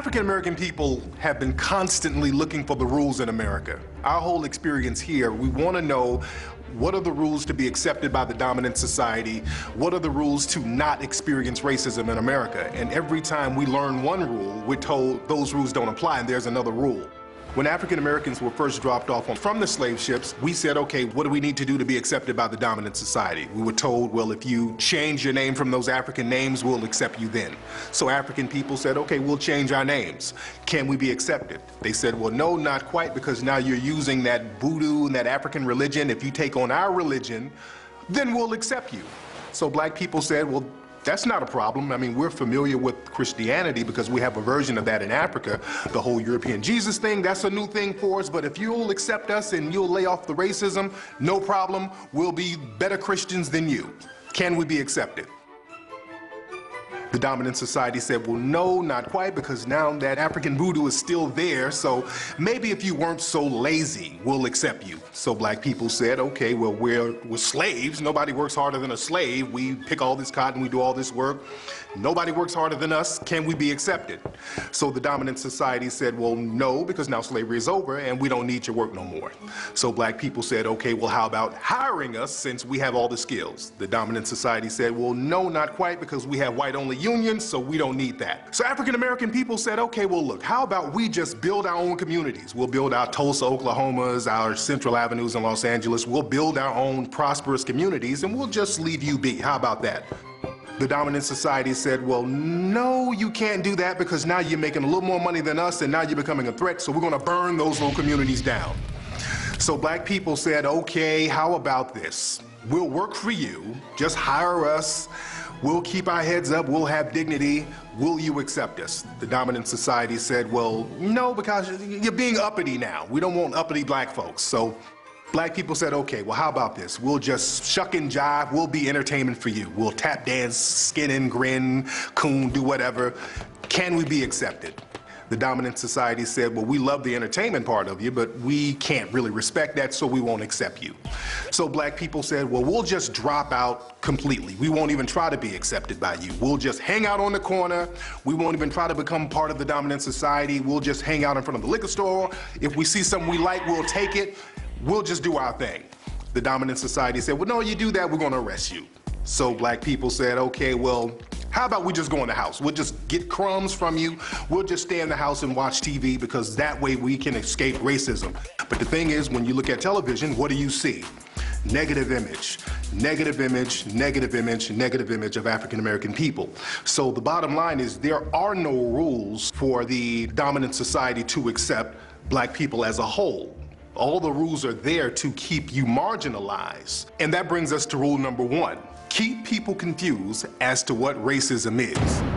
African American people have been constantly looking for the rules in America. Our whole experience here, we want to know what are the rules to be accepted by the dominant society? What are the rules to not experience racism in America? And every time we learn one rule, we're told those rules don't apply and there's another rule. When African Americans were first dropped off from the slave ships, we said, okay, what do we need to do to be accepted by the dominant society? We were told, well, if you change your name from those African names, we'll accept you then. So African people said, okay, we'll change our names. Can we be accepted? They said, well, no, not quite, because now you're using that voodoo and that African religion. If you take on our religion, then we'll accept you. So black people said, well, that's not a problem. I mean, we're familiar with Christianity because we have a version of that in Africa. The whole European Jesus thing, that's a new thing for us. But if you'll accept us and you'll lay off the racism, no problem. We'll be better Christians than you. Can we be accepted? The dominant society said, well, no, not quite, because now that African voodoo is still there, so maybe if you weren't so lazy, we'll accept you. So black people said, okay, well, we're slaves. Nobody works harder than a slave. We pick all this cotton, we do all this work. Nobody works harder than us. Can we be accepted? So the dominant society said, well, no, because now slavery is over and we don't need your work no more. So black people said, okay, well, how about hiring us since we have all the skills? The dominant society said, well, no, not quite, because we have white-only unions, so we don't need that. So African American people said, okay, well, look, how about we just build our own communities? We'll build our Tulsa, Oklahomas, our Central Avenues in Los Angeles. We'll build our own prosperous communities and we'll just leave you be. How about that? The dominant society said, well, no, you can't do that because now you're making a little more money than us and now you're becoming a threat, so we're going to burn those little communities down. So black people said, okay, how about this? We'll work for you, just hire us, we'll keep our heads up, we'll have dignity, will you accept us? The dominant society said, well, no, because you're being uppity now. We don't want uppity black folks. So black people said, okay, well, how about this? We'll just shuck and jive, we'll be entertainment for you. We'll tap dance, skin and grin, coon, do whatever. Can we be accepted? The dominant society said, well, we love the entertainment part of you, but we can't really respect that, so we won't accept you. So black people said, well, we'll just drop out completely. We won't even try to be accepted by you. We'll just hang out on the corner. We won't even try to become part of the dominant society. We'll just hang out in front of the liquor store. If we see something we like, we'll take it. We'll just do our thing. The dominant society said, well, no, you do that, we're going to arrest you. So black people said, okay, well, how about we just go in the house? We'll just get crumbs from you. We'll just stay in the house and watch TV because that way we can escape racism. But the thing is, when you look at television, what do you see? Negative image, negative image, negative image, negative image of African American people. So the bottom line is there are no rules for the dominant society to accept black people as a whole. All the rules are there to keep you marginalized. And that brings us to rule number one. Keep people confused as to what racism is.